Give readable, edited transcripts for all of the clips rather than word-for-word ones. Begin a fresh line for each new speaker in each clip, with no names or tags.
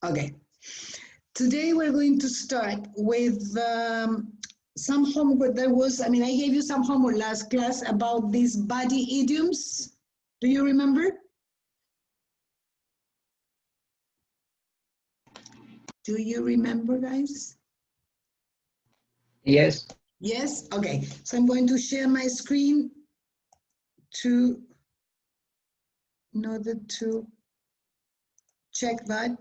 Okay. Today we're going to start with some homework. I gave you some homework last class about these body idioms. Do you remember? Do you remember, guys?
Yes.
Yes? Okay. So I'm going to share my screen in order to check that.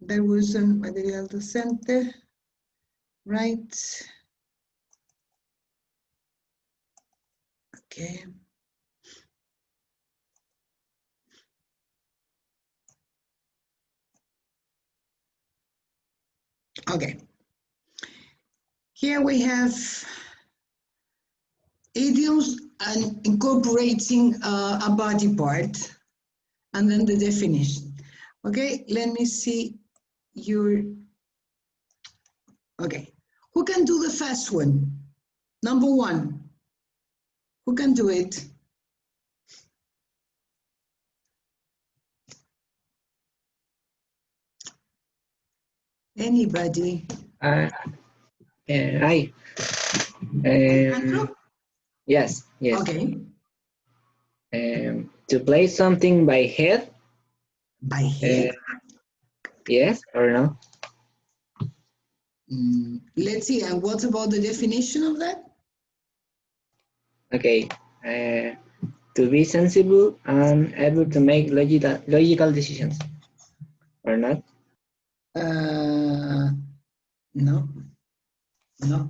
There was a material docente, right? Okay. Okay. Here we have idioms and incorporating a body part, and then the definition. Okay, let me see your, okay. Who can do the first one? Number one. Who can do it? Anybody?
I. Yes.
Okay.
To play something by head.
By head?
Yes or no?
Let's see, and what about the definition of that?
Okay. To be sensible and able to make logical decisions. Or not?
No. No.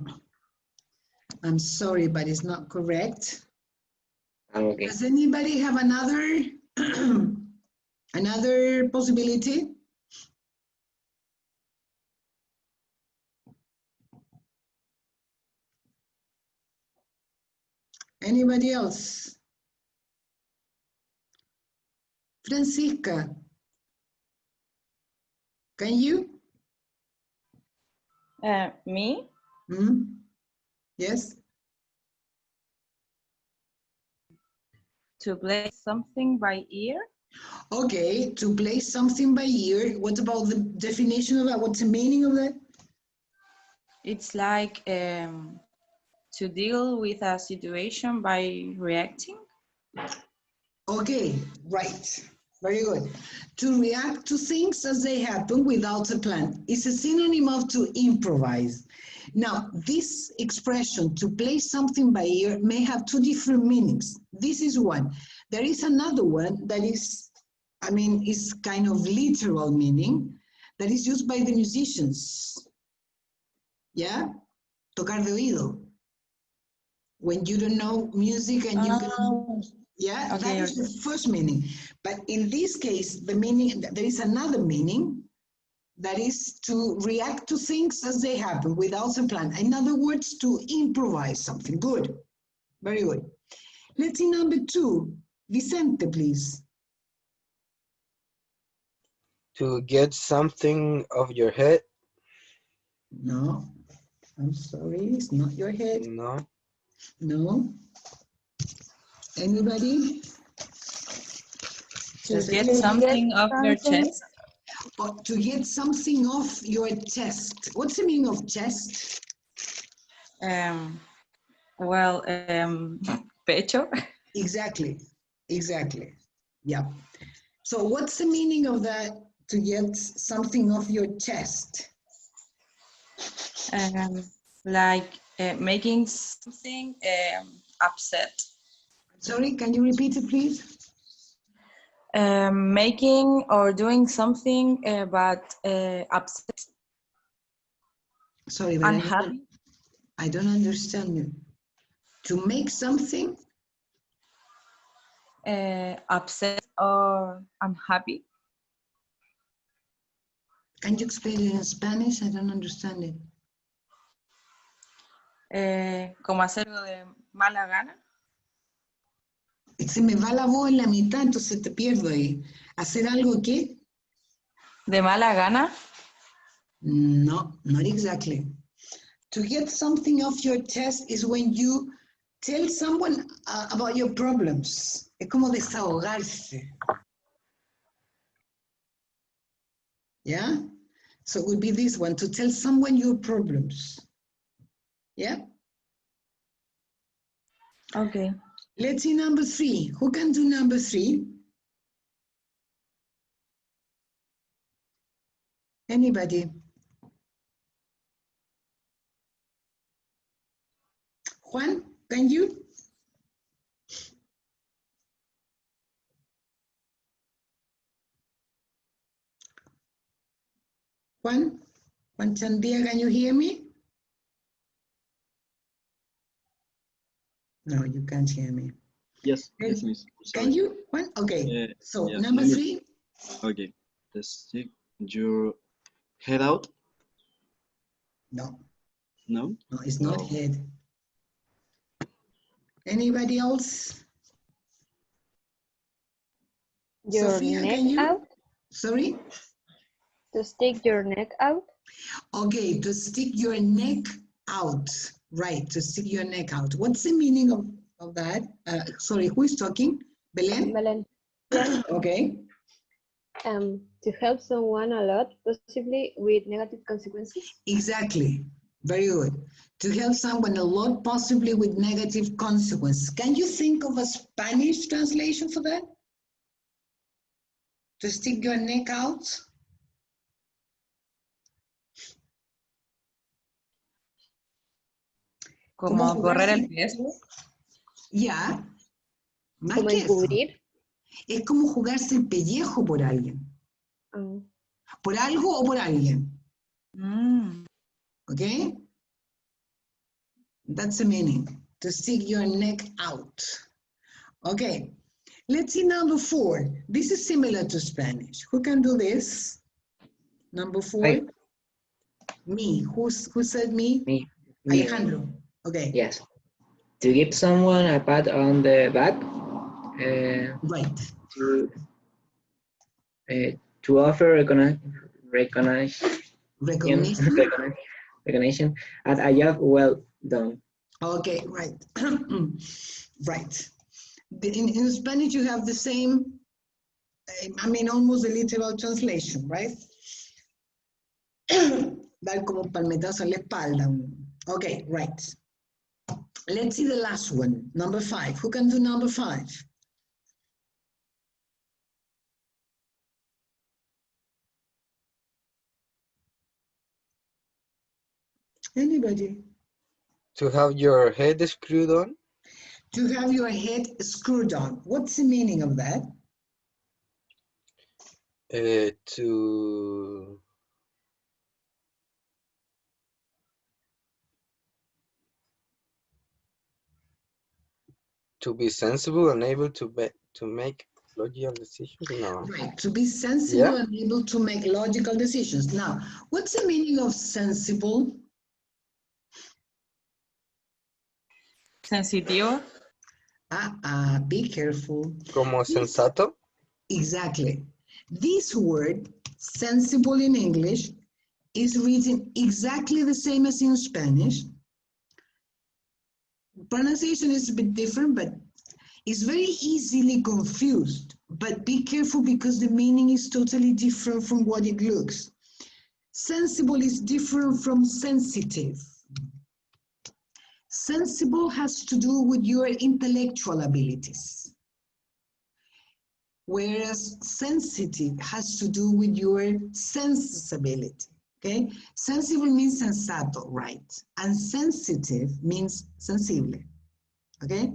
I'm sorry, but it's not correct.
Okay.
Does anybody have another another possibility? Anybody else? Francisca, can you?
Me?
Yes.
To play something by ear?
Okay, to play something by ear. What about the definition of that? What's the meaning of that?
It's like to deal with a situation by reacting.
Okay, right. Very good. To react to things as they happen without a plan. It's a synonym of to improvise. Now, this expression, to play something by ear, may have two different meanings. This is one. There is another one that is, is kind of literal meaning that is used by the musicians. Yeah? Tocar de oído. When you don't know music and you can... Yeah, okay, that is the first meaning. But in this case, the meaning, there is another meaning that is to react to things as they happen without a plan. In other words, to improvise something. Good. Very good. Let's see number two. Vicente, please.
To get something off your head?
No. I'm sorry, it's not your head.
No.
No. Anybody?
To get something off your chest?
To get something off your chest. What's the meaning of chest?
Pecho.
Exactly. Yeah. So what's the meaning of that, to get something off your chest?
Making something upset.
Sorry, can you repeat it, please?
Making or doing something but upset.
Sorry, but
unhappy.
I don't understand you. To make something
upset or unhappy.
Can you explain it in Spanish? I don't understand it.
Como hacerlo de mala gana.
Se me va la voz en la mitad, entonces te pierdo ahí. ¿Hacer algo qué?
¿De mala gana?
No, not exactly. To get something off your chest is when you tell someone about your problems. Es como desahogarse. Yeah? So it would be this one, to tell someone your problems. Yeah?
Okay.
Let's see number 3. Who can do number 3? Anybody? Juan, can you? Juan Chandia, can you hear me? No, you can't hear me.
Yes, yes, miss.
Can
Sorry.
you, Juan? Okay, so
Yeah,
number 3.
Okay. Just stick your head out.
No,
No?
no, it's not
No.
head. Anybody else?
Your
Sophia,
neck
can you?
out?
Sorry?
To stick your neck out?
Okay, to stick your neck out. Right, to stick your neck out. What's the meaning of that? Sorry, who is talking? Belen?
Belen. Yes.
Okay.
To help someone a lot, possibly with negative consequences.
Exactly. Very good. To help someone a lot, possibly with negative consequences. Can you think of a Spanish translation for that? To stick your neck out?
Como correr el
jugarse-
riesgo.
Ya. Más
Como
que eso.
encubrir.
Es como jugarse el pellejo por alguien. Por algo o por alguien.
Mm.
Okay? That's the meaning. To stick your neck out. Okay. Let's see number 4. This is similar to Spanish. Who can do this? Number 4.
I.
Me. Who said me?
Me.
Alejandro. Okay.
Yes. To give someone a pat on the back.
Right.
To offer recognition at a job well done.
Okay, right. Right. In Spanish, you have the same, I mean, almost a literal translation, right? Dar como un palmetazo en la espalda. Okay, right. Let's see the last one, number 5. Who can do number 5? Anybody?
To have your head screwed on?
To have your head screwed on. What's the meaning of that?
To be sensible and able to make logical decisions? No.
Right, to be sensible and able to make logical decisions. Now, what's the meaning of sensible?
Sensitivo.
Be careful.
Como sensato?
Exactly. This word, sensible in English, is written exactly the same as in Spanish. Pronunciation is a bit different, but it's very easily confused. But be careful because the meaning is totally different from what it looks. Sensible is different from sensitive. Sensible has to do with your intellectual abilities, whereas sensitive has to do with your sensibility, okay? Sensible means sensato, right? And sensitive means sensible, okay?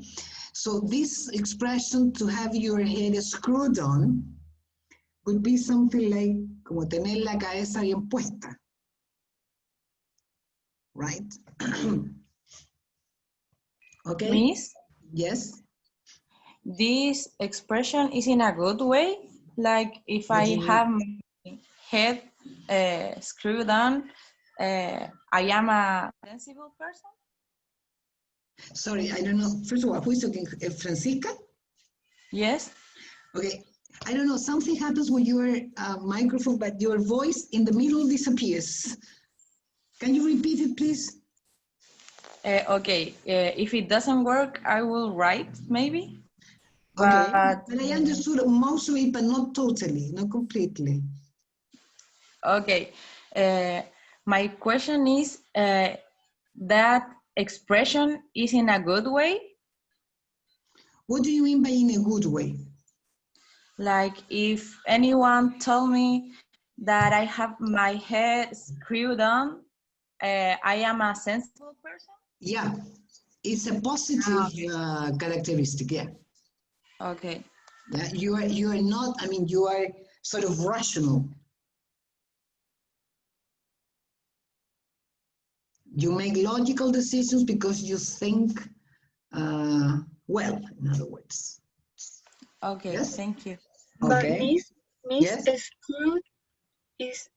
So this expression, to have your head screwed on, would be something like, como tener la cabeza bien puesta, right? Okay?
Miss,
Yes?
this expression is in a good way. Like if
What do
I
you mean?
have my head screwed on, I am a sensible person.
Sorry, I don't know. First of all, who is talking? Francisca?
Yes.
Okay. I don't know. Something happens with your microphone, but your voice in the middle disappears. Can you repeat it, please?
Okay. If it doesn't work, I will write maybe.
Okay.
But
But I understood most of it, but not totally, not completely.
Okay. My question is that expression is in a good way?
What do you mean by in a good way?
Like if anyone told me that I have my head screwed on, I am a sensible person?
Yeah, it's a positive characteristic. Yeah,
Okay.
yeah. You are not. I mean, you are sort of rational. You make logical decisions because you think well. In other words,
Okay,
yes.
thank you.
But
Okay.
Miss
Yes.
screwed is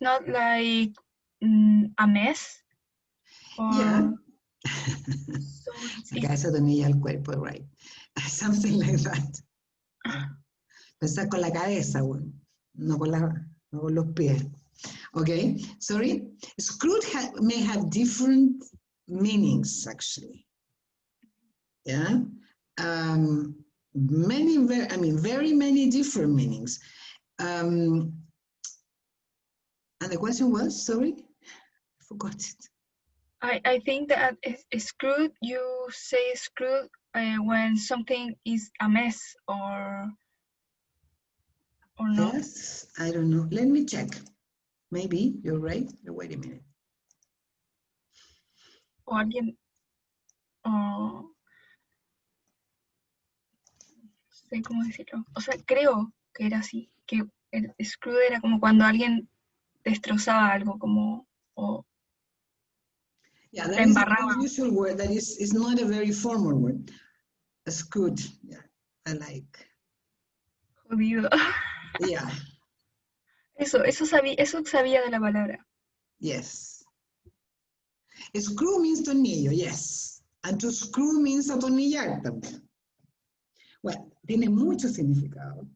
not like a mess
Yeah.
or so
Sacarse atornilla al cuerpo, right? Something like that. Yeah. Pensar con la cabeza, bueno, no con los pies. Okay, sorry. Screwed may have different meanings, actually. Yeah. Very many different meanings. And the question was, sorry, I forgot it.
I think that screwed, you say screwed when something is a mess or no.
Yes, I don't know. Let me check. Maybe you're right. Wait a minute.
O alguien, no sé cómo decirlo. O sea, creo que era así, que el screwed era como cuando alguien destrozaba algo, como, o
Yeah,
la
that is an
embarraba.
unusual word. That is not a very formal word. Screwed. Yeah, I like.
Jodido.
Yeah.
Eso sabía de la palabra.
Yes. Screw means tornillo, yes. And to screw means atornillar también. Bueno, tiene mucho significado.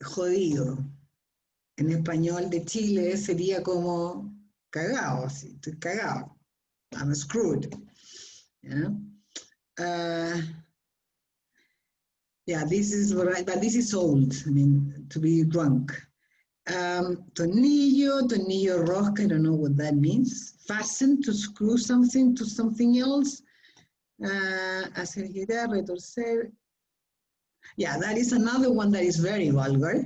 Jodido. En español de Chile sería como cagado, así, estoy cagado. I'm screwed. Yeah. Yeah, this is right, but this is old. I mean, to be drunk. Tornillo, rosca, I don't know what that means. Fasten, to screw something to something else. Hacer girar, retorcer. Yeah, that is another one that is very vulgar.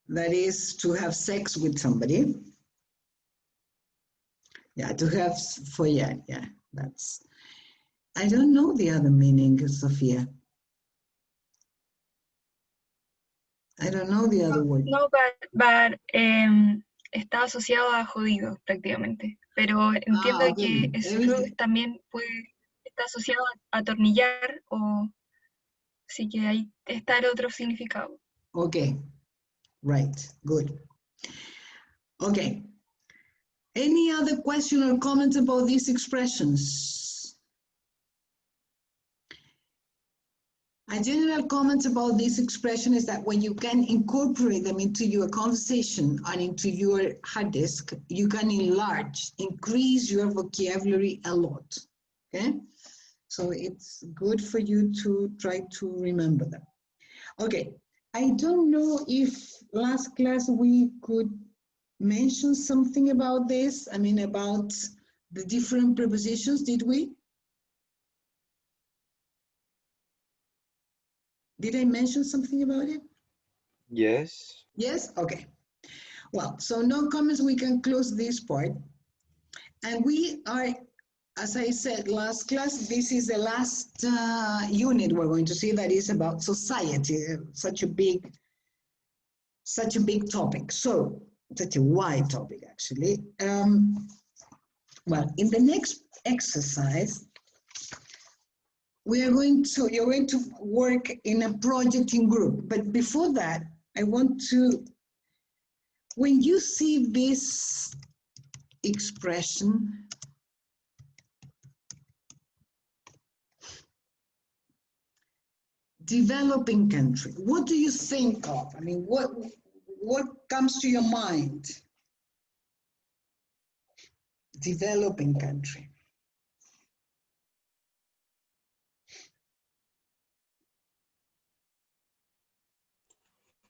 That is to have sex with somebody. Yeah, to have, yeah, that's, I don't know the other meaning, Sophia. I don't know the other word.
No, but está asociado a jodido prácticamente. Pero entiendo
Okay.
que screw también está asociado a atornillar o sí que ahí está el otro significado.
Okay, right, good. Okay. Any other question or comment about these expressions? A general comment about this expression is that when you can incorporate them into your conversation and into your hard disk, you can increase your vocabulary a lot, okay? So it's good for you to try to remember them. Okay, I don't know if last class we could mention something about this, I mean about the different prepositions, did we? Did I mention something about it?
Yes.
Yes? Okay. Well, so no comments, we can close this part. And we are, as I said last class, this is the last unit we're going to see that is about society, such a big topic. So, such a wide topic, actually. Well, in the next exercise, you're going to work in a project in group. But before that, I want to, when you see this expression, developing country, what do you think of? I mean, what comes to your mind? Developing country.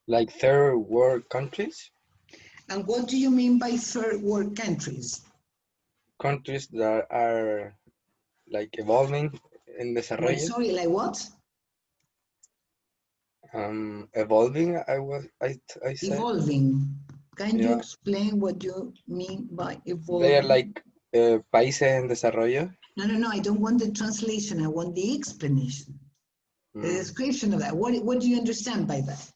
Like third world countries,
And what do you mean by third world countries?
countries that are like evolving in
Wait,
desarrollo.
sorry, like what?
Evolving, I said.
Evolving. Can you
Yeah,
explain what you mean by
they are
evolving?
like países en desarrollo.
No, I don't want the translation. I want the explanation, the
Mm,
description of that. What do you understand by that?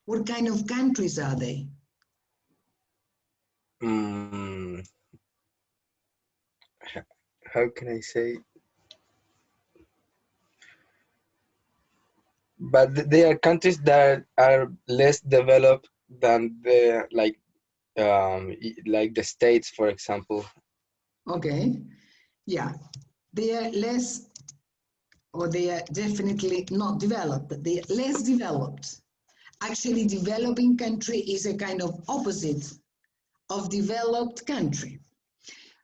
What kind of countries are they?
mm, how can I say? But they are countries that are less developed than the like the states, for example.
Okay, yeah, they are less, or they are definitely not developed, but they are less developed. Actually, developing country is a kind of opposite of developed country.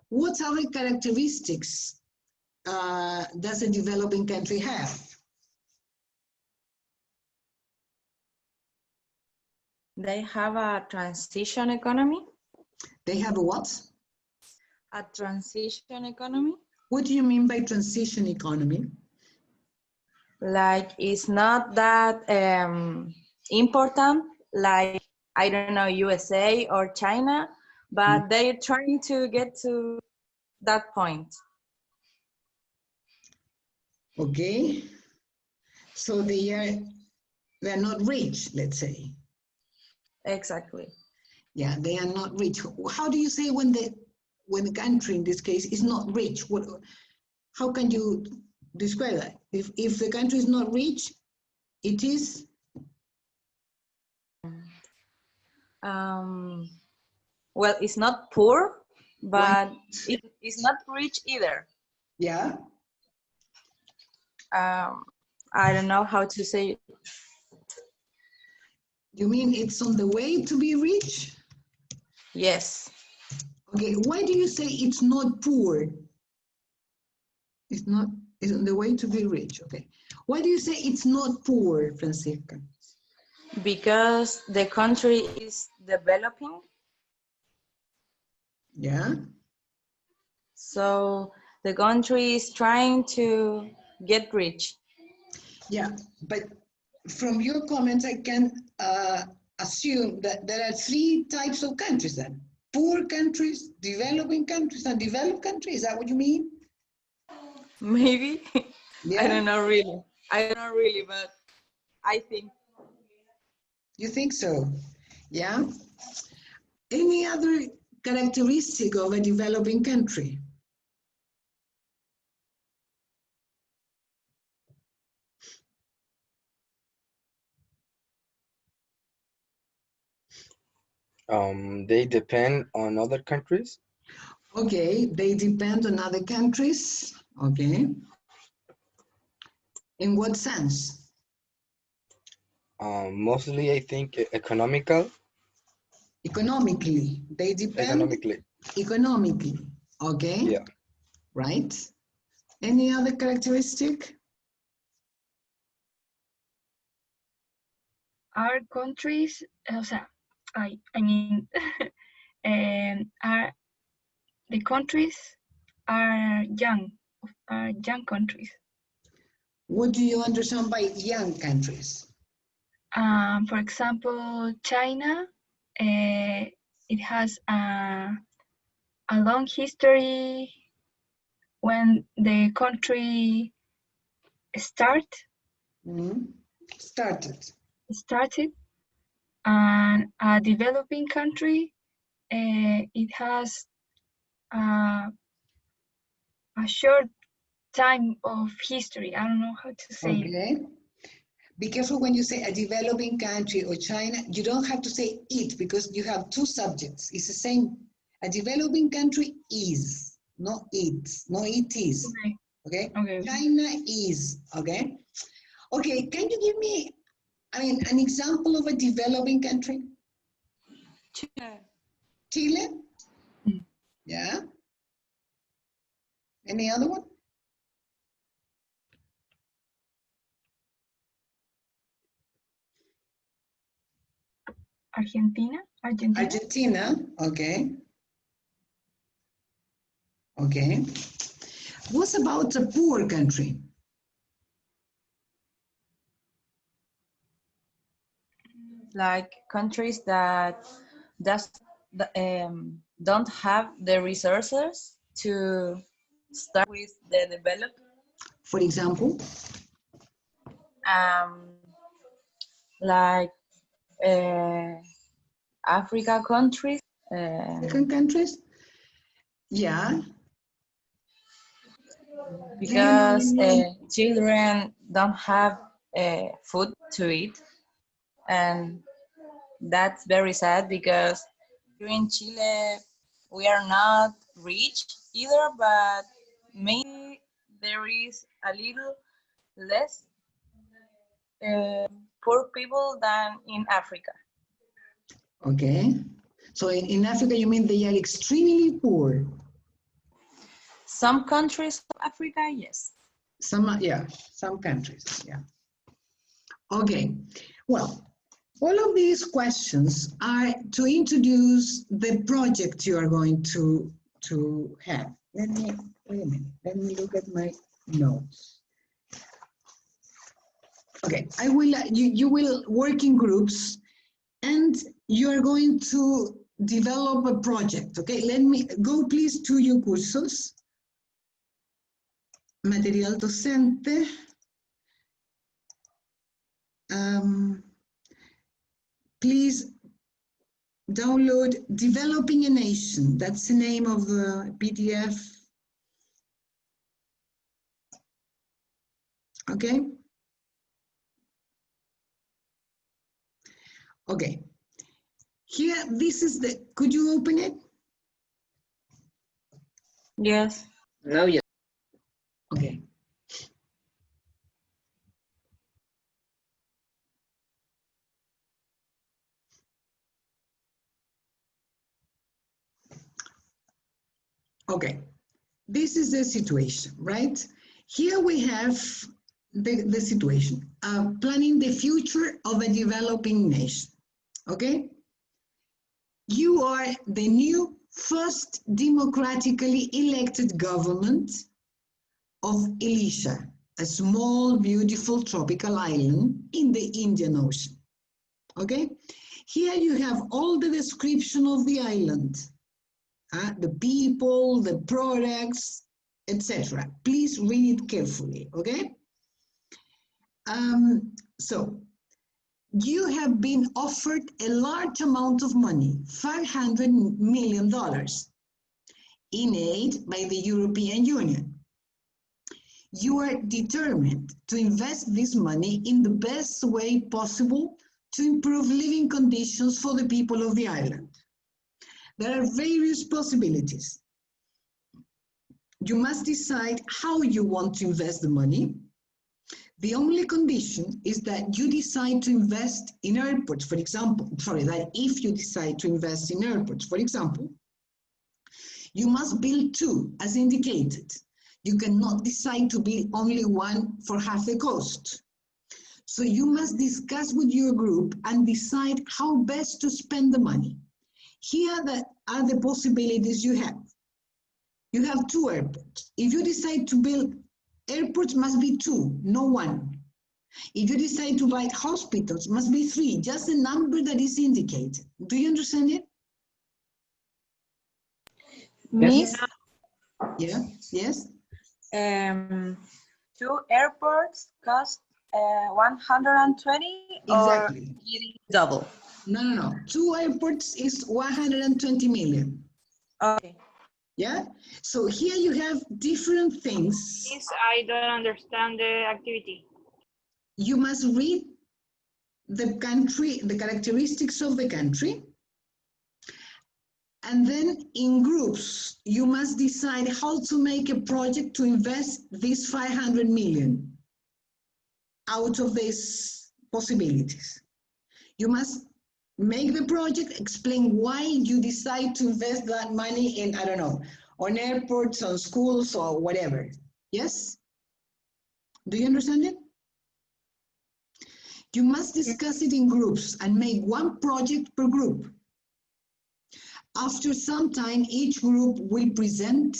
What other characteristics does a developing country have?
They have a transition economy.
They have a what?
A transition economy.
What do you mean by transition economy?
Like it's not that important, like I don't know, USA or China, but they're trying to get to that point.
Okay, so they're not rich, let's say.
Exactly.
Yeah, they are not rich. How do you say when the country in this case is not rich? How can you describe that? If the country is not rich, it is
Well, it's not poor,
Why?
but it's not rich either.
Yeah.
I don't know how to say it.
You mean it's on the way to be rich?
Yes.
Okay, why do you say it's not poor? It's not, it's on the way to be rich, okay. Why do you say it's not poor, Francisca?
Because the country is developing,
Yeah,
so the country is trying to get rich.
yeah, but from your comments, I can assume that there are three types of countries then. Poor countries, developing countries, and developed countries. Is that what you mean?
Maybe.
Yeah,
I don't know really. I don't know really, but I think.
you think so? Yeah. Any other characteristic of a developing country?
They depend on other countries.
Okay, they depend on other countries. Okay. In what sense?
Mostly, I think economical.
Economically, they depend
Economically,
economically. Okay,
yeah.
right. Any other characteristic?
Are countries, o sea, I mean, are the countries are young countries.
What do you understand by young countries?
For example, China, it has a long history when the country
Mhm.
started, and a developing country, it has a short time of history. I don't know how to say it.
Okay. Be careful when you say a developing country or China, you don't have to say it because you have two subjects. It's the same. A developing country is, not it, no it is.
Okay.
Okay?
Okay.
China is, okay? Okay, can you give me, an example of a developing country? Chile?
Mm.
Yeah. Any other one?
Argentina. Argentina.
Argentina, okay. Okay. What about a poor country?
Like countries that does don't have the resources to start with the develop.
For example,
Um, like Africa countries.
African countries? Yeah. Do you know
Because
any?
children don't have food to eat, and that's very sad because here in Chile we are not rich either, but maybe there is a little less poor people than in Africa.
Okay. So in Africa, you mean they are extremely poor?
Some countries of Africa, yes.
Yeah, some countries, yeah. Okay, well, all of these questions are to introduce the project you are going to have. Let me, wait a minute, let me look at my notes. Okay, I will, you will work in groups and you are going to develop a project, okay? Let me, go please to your cursos. Material docente. Please download Developing a Nation. That's the name of the PDF. Okay? Okay. Here, this is the, could you open it?
Yes.
No, yes.
Okay. Okay. This is the situation, right? Here we have the situation, planning the future of a developing nation, okay? You are the new first democratically elected government of Elisha, a small, beautiful tropical island in the Indian Ocean, okay? Here you have all the description of the island, the people, the products, etc. Please read it carefully, okay? So, you have been offered a large amount of money, $500 million, in aid by the European Union. You are determined to invest this money in the best way possible to improve living conditions for the people of the island. There are various possibilities. You must decide how you want to invest the money. The only condition is that you decide to invest in airports, for example. Sorry, that if you decide to invest in airports, for example, you must build two, as indicated. You cannot decide to build only one for half the cost. So you must discuss with your group and decide how best to spend the money. Here are the possibilities you have. You have two airports. If you decide to build airports, must be two, no one. If you decide to buy hospitals, must be three, just the number that is indicated. Do you understand it?
Miss,
Yeah, yes?
2 airports cost 120
Exactly.
or it is double?
No. 2 airports is 120 million.
Okay.
Yeah? So here you have different things.
Please, I don't understand the activity.
You must read the country, the characteristics of the country. And then in groups, you must decide how to make a project to invest this 500 million out of these possibilities. You must make the project, explain why you decide to invest that money in, I don't know, on airports, on schools, or whatever. Yes? Do you understand it? You must discuss it in groups and make one project per group. After some time, each group will present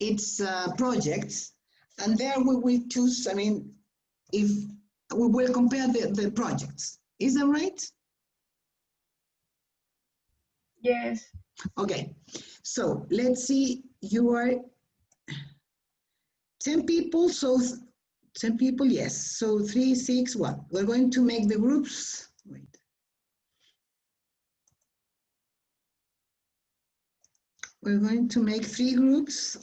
its projects, and there we will choose, I mean, if we will compare the projects. Is that right?
Yes.
Okay, so let's see, you are 10 people, so 10 people, yes. So 3, 6, 1. We're going to make the groups. Wait. We're going to make 3 groups.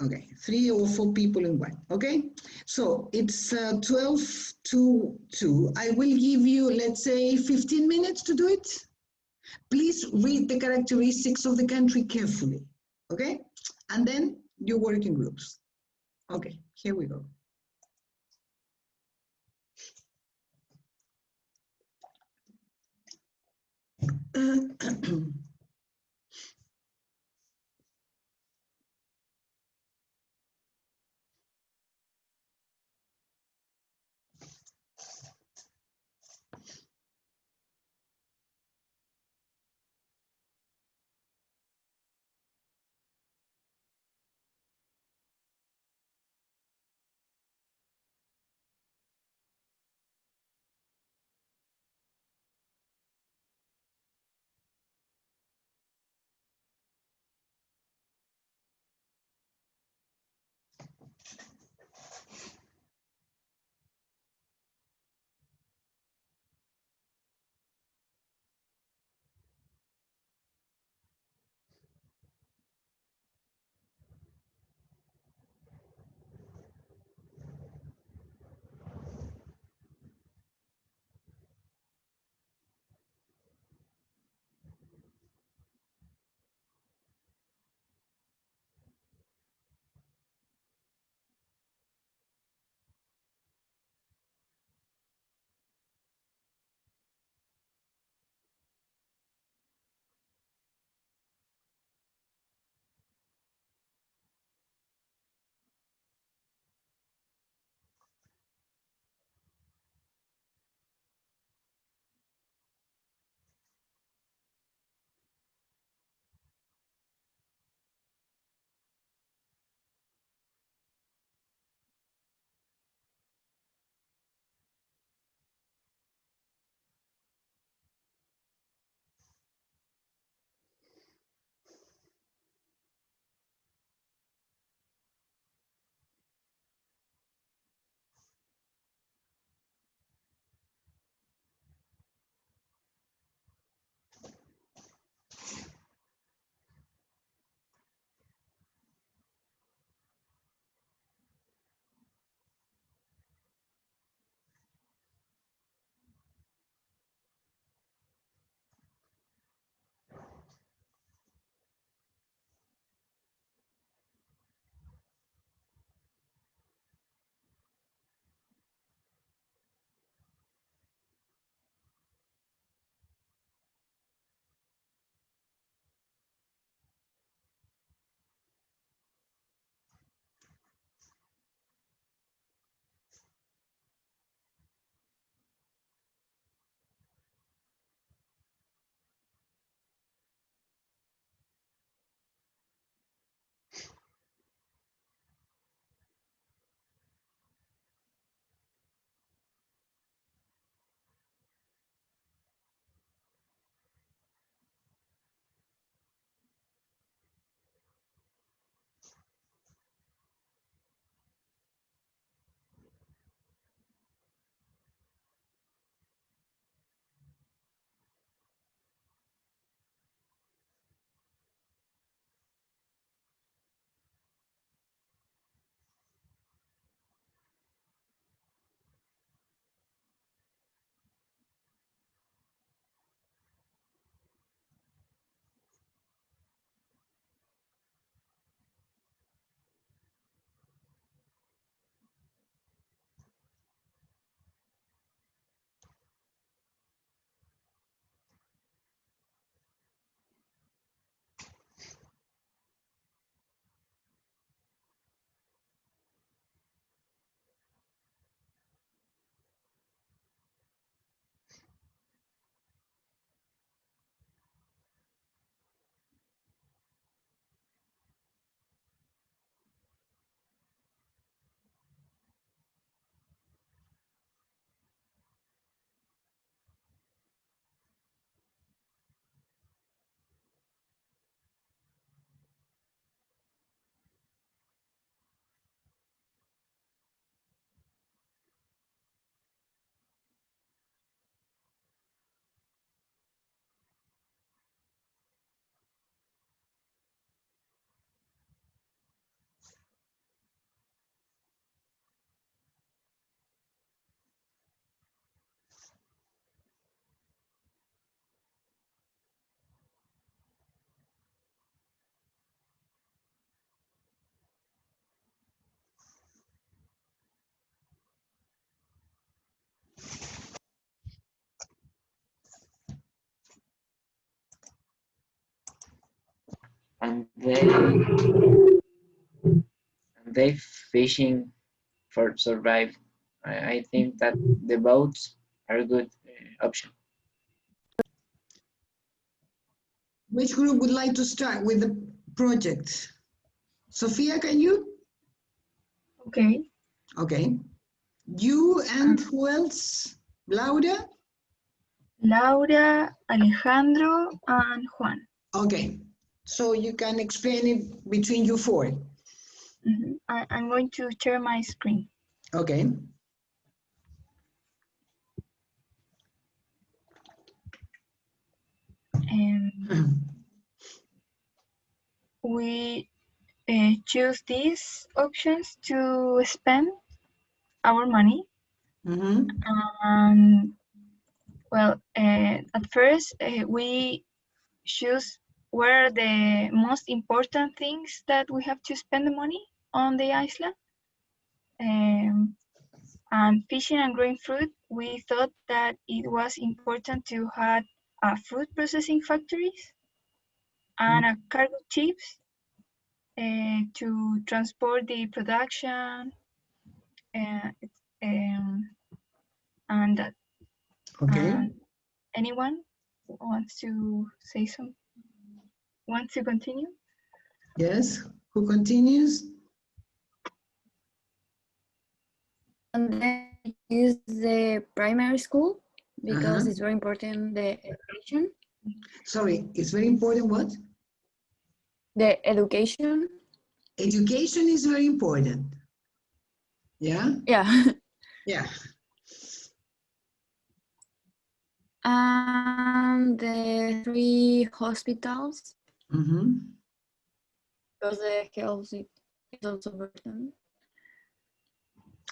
Okay, 3 or 4 people in one, okay? So it's 12 to 2. I will give you, let's say, 15 minutes to do it. Please read the characteristics of the country carefully, okay? And then you work in groups. Okay, here we go.
they fishing for survive. I think that the boats are a good option.
Which group would like to start with the project? Sophia, can you?
Okay.
Okay. You and who else? Laura?
Laura, Alejandro, and Juan.
Okay. So you can explain it between you four.
I'm going to share my screen.
Okay.
We choose these options to spend our money. Well, at first we choose what are the most important things that we have to spend the money on the island. And fishing and growing fruit, we thought that it was important to have food processing factories and a cargo ships to transport the production and that.
Okay.
Anyone wants to say something? Wants to continue?
Yes. Who continues?
And then use the primary school because it's very important, the education.
Sorry, it's very important what?
The education.
Education is very important. Yeah?
Yeah.
Yeah.
And the 3 hospitals. Because the health is also important.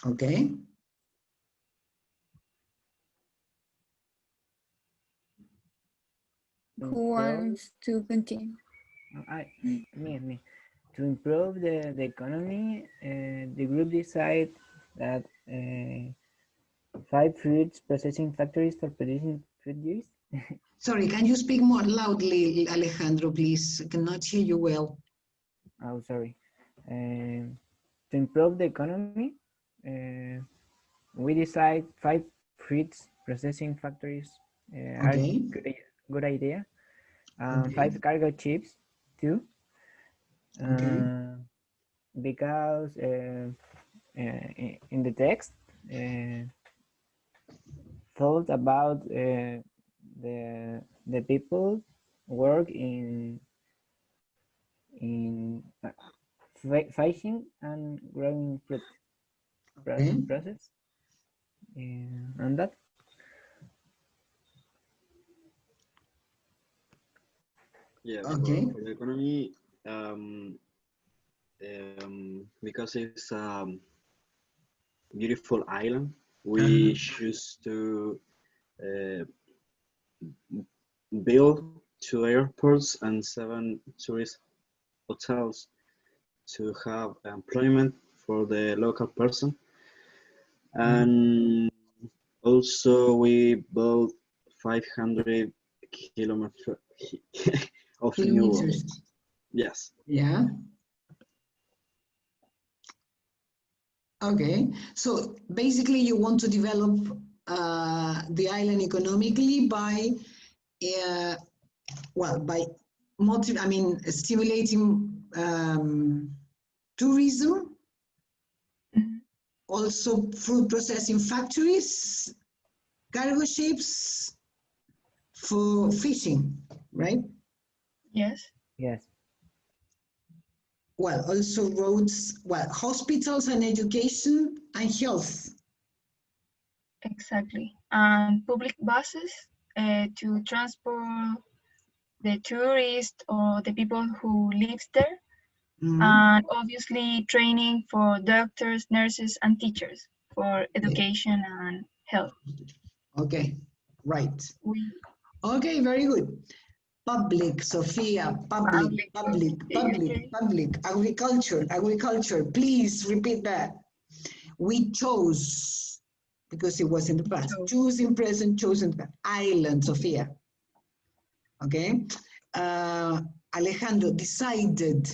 Okay.
Who wants to continue?
Me. To improve the economy, the group decided that 5 fruits processing factories for producing fruit juice.
Sorry, can you speak more loudly, Alejandro, please? I cannot hear you well.
Oh, sorry. To improve the economy, we decide 5 fruits processing factories are good idea. 5 cargo ships too. Because in the text thought about the people work in fishing and growing fruit process and that.
Yeah,
Okay.
for the economy, because it's a beautiful island, we choose to build 2 airports and 7 tourist hotels to have employment for the local person. And also we built 500 kilometers of renewables. Yes.
Yeah. Okay. So basically you want to develop the island economically by stimulating tourism, also fruit processing factories, cargo ships for fishing, right?
Yes.
Yes.
Well, also roads, hospitals and education and health.
Exactly. And public buses to transport the tourists or the people who lives there. And obviously training for doctors, nurses, and teachers for education and health.
Okay, right. Okay, very good. Public, Sophia, public, agriculture, please repeat that. We chose, because it was in the past, choose in present, choose in the past. Island, Sophia. Okay. Alejandro, decided,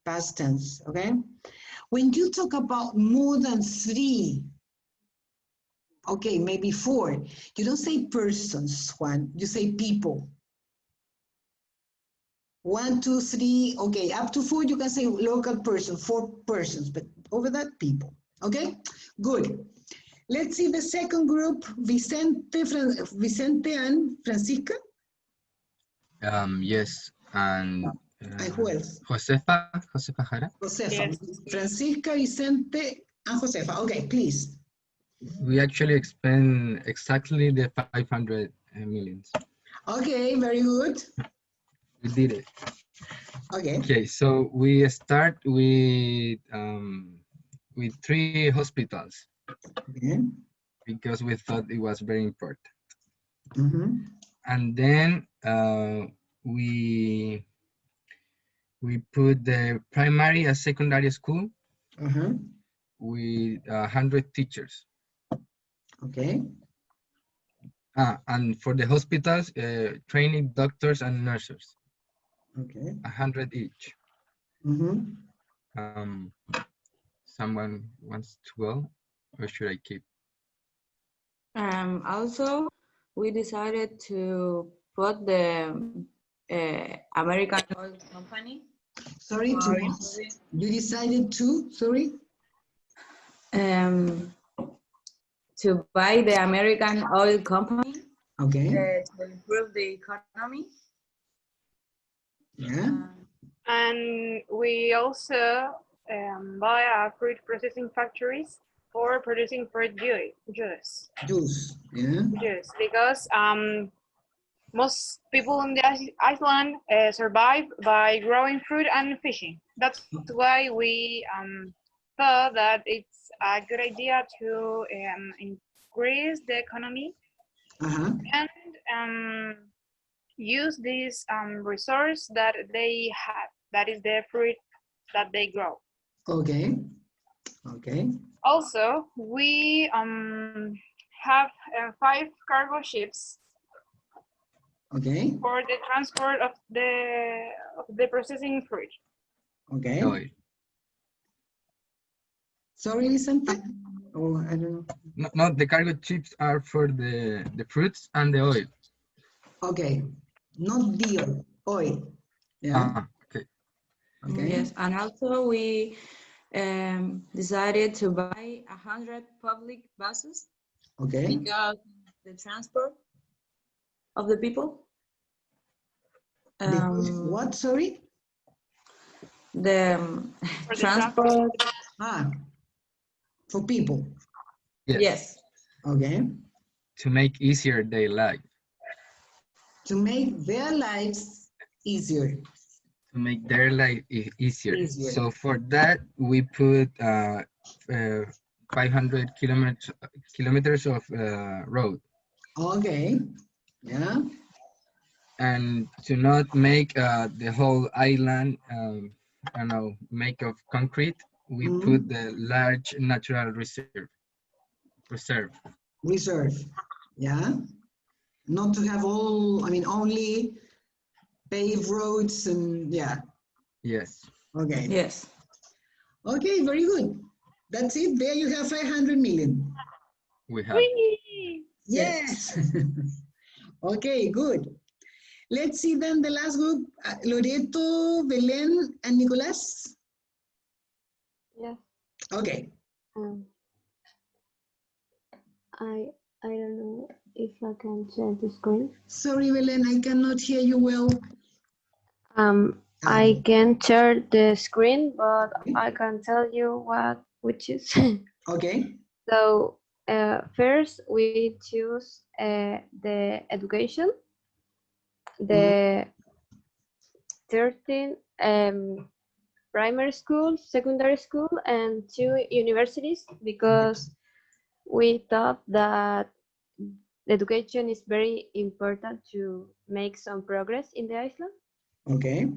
past tense, okay? When you talk about more than 3, okay, maybe 4, you don't say persons, Juan, you say people. 1, 2, 3, okay, up to 4, you can say local person, 4 persons, but over that, people, okay? Good. Let's see the second group, Vicente and Francisca.
Yes, and
And who else?
Josefa Jara.
Josefa,
Yes.
Francisca, Vicente, and Josefa. Okay, please.
We actually spent exactly the 500 millions.
Okay, very good.
We did it.
Okay.
Okay, so we start with 3 hospitals
Okay.
because we thought it was very important.
Mm-hmm.
And then we put the primary and secondary school
Uh-huh.
with 100 teachers.
Okay.
And for the hospitals, training doctors and nurses,
Okay.
100 each.
Mm-hmm.
Someone wants to go, or should I keep?
Also, we decided to put the American oil company.
Sorry, to what? You decided to, sorry?
To buy the American oil company
Okay.
to improve the economy.
Yeah.
And we also buy a fruit processing factories for producing fruit juice.
Juice. Yeah.
Juice, because most people in the island survive by growing fruit and fishing. That's why we thought that it's a good idea to increase the economy
Uh-huh.
and use this resource that they have, that is the fruit that they grow.
Okay. Okay.
Also, we have 5 cargo ships
Okay.
for the transport of the processing fruit.
Okay.
Oil.
Sorry, Vicente? Oh, I don't know.
No, the cargo ships are for the fruits and the oil.
Okay. Not the oil. Oil. Yeah.
Okay.
Okay.
Yes, and also we decided to buy 100 public buses
Okay.
because the transport of the people.
Because what, sorry?
The
For the
transport.
For people.
Yes.
Okay.
To make easier their life.
To make their lives easier.
To make their life easier.
Easier.
So for that, we put 500 kilometers of road.
Okay. Yeah.
And to not make the whole island, I don't know, make of concrete, we put the large natural reserve.
Reserve. Yeah. Not to have all, I mean, only paved roads and yeah.
Yes.
Okay.
Yes.
Okay, very good. That's it. There you have 500 million.
We have.
Whee!
Yes. Okay, good. Let's see then the last group, Loreto, Belen, and Nicolas.
Yeah.
Okay.
I don't know if I can share the screen.
Sorry, Belen, I cannot hear you well.
I can share the screen, but I can tell you which is.
Okay.
So first we choose the education, the 13 primary school, secondary school, and 2 universities, because we thought that education is very important to make some progress in the island.
Okay.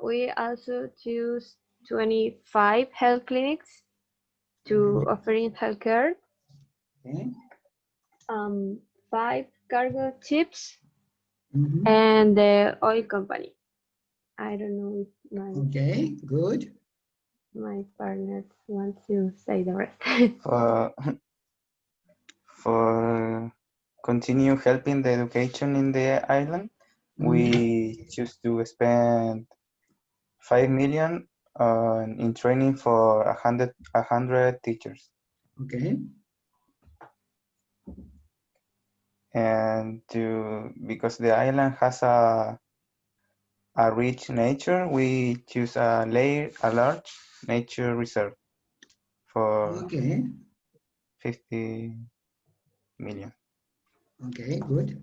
We also choose 25 health clinics to offering healthcare.
Okay.
5 cargo ships
Mhm.
and the oil company. I don't know if
Okay, good.
my partner wants to say the rest.
For for continue helping the education in the island, we choose to spend 5 million in training for a hundred teachers.
Okay.
And because the island has a rich nature, we choose a large nature reserve for
Okay.
50 million.
Okay, good.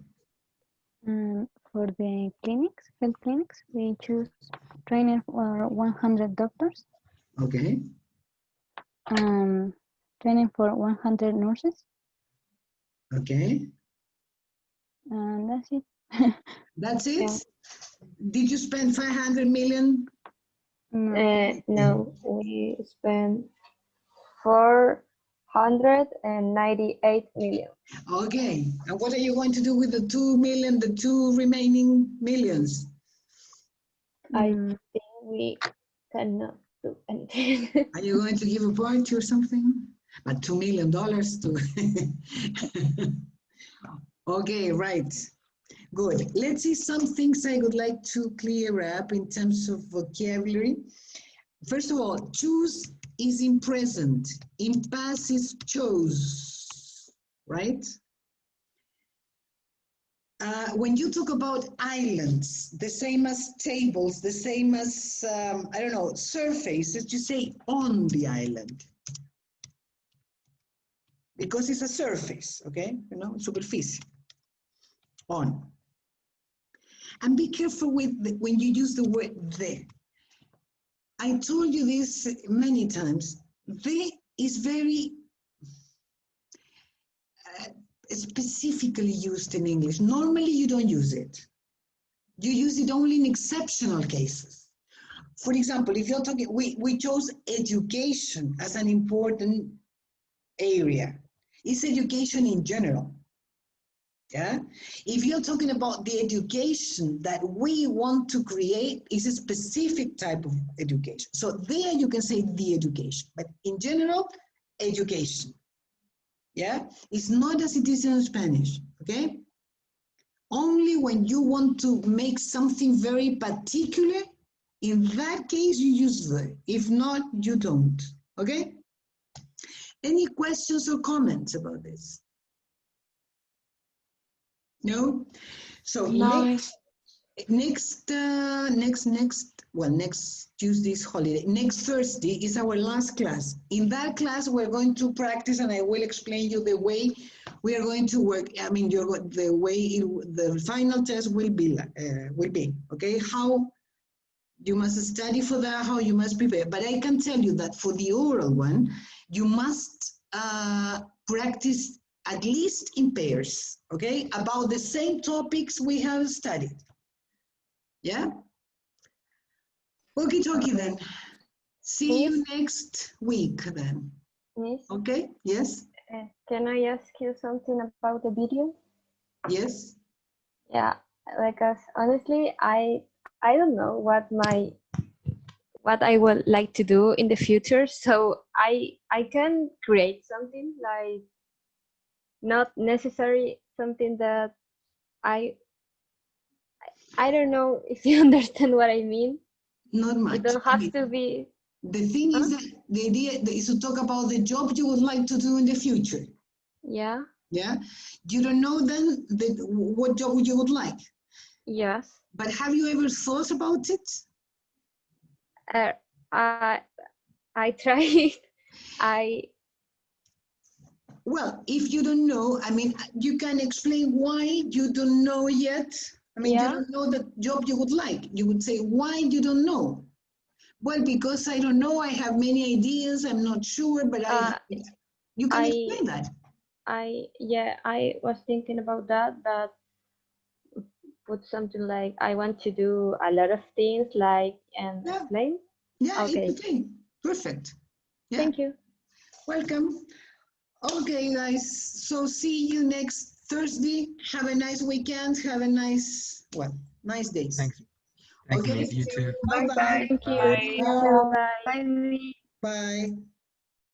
For the clinics, health clinics, we choose training for 100 doctors,
Okay.
training for 100 nurses,
Okay.
and that's it.
That's it?
Yeah.
Did you spend 500 million?
No, we spent 498 million.
Okay. And what are you going to do with the 2 million, the 2 remaining millions?
I think we cannot do anything.
Are you going to give a party or something? But $2 million to. Okay, right. Good. Let's see some things I would like to clear up in terms of vocabulary. First of all, choose is in present. In past is chose, right? When you talk about islands, the same as tables, the same as, I don't know, surface, is you say on the island. Because it's a surface, okay? You know, superficie. On. And be careful with when you use the word the. I told you this many times. The is very specifically used in English. Normally you don't use it. You use it only in exceptional cases. For example, if you're talking, we chose education as an important area. It's education in general. Yeah. If you're talking about the education that we want to create, is a specific type of education. So there you can say the education, but in general, education. Yeah. It's not as it is in Spanish. Okay. Only when you want to make something very particular, in that case you use the. If not, you don't. Okay. Any questions or comments about this? No? So
No.
next Tuesday's holiday. Next Thursday is our last class. In that class, we're going to practice, and I will explain you the way we are going to work. I mean, the way the final test will be. Okay, how you must study for that, how you must prepare. But I can tell you that for the oral one, you must practice at least in pairs, okay, about the same topics we have studied. Yeah? Okie dokie then. See you next week then.
Miss,
Okay? Yes?
can I ask you something about the video?
Yes?
Yeah, because honestly, I don't know what I would like to do in the future. So I can create something like not necessarily something that I don't know if you understand what I mean.
Not much.
It don't have to be.
The thing is that the idea is to talk about the job you would like to do in the future.
Yeah.
Yeah? You don't know then what job you would like.
Yes.
But have you ever thought about it?
I tried.
Well, if you don't know, I mean, you can explain why you don't know yet. I mean, you don't know the job you would like. You would say, why you don't know? Well, because I don't know, I have many ideas, I'm not sure, but you can explain that.
I was thinking about that put something like I want to do a lot of things like and explain.
Yeah,
okay.
It's okay. Perfect. Yeah.
Thank you.
Welcome. Okay, guys. So see you next Thursday. Have a nice weekend. Have a nice, well, nice days.
Thanks. Thank you,
Okay.
Miss. You too.
Bye-bye.
Thank you.
Bye.
You too. Bye.
Bye.
Bye.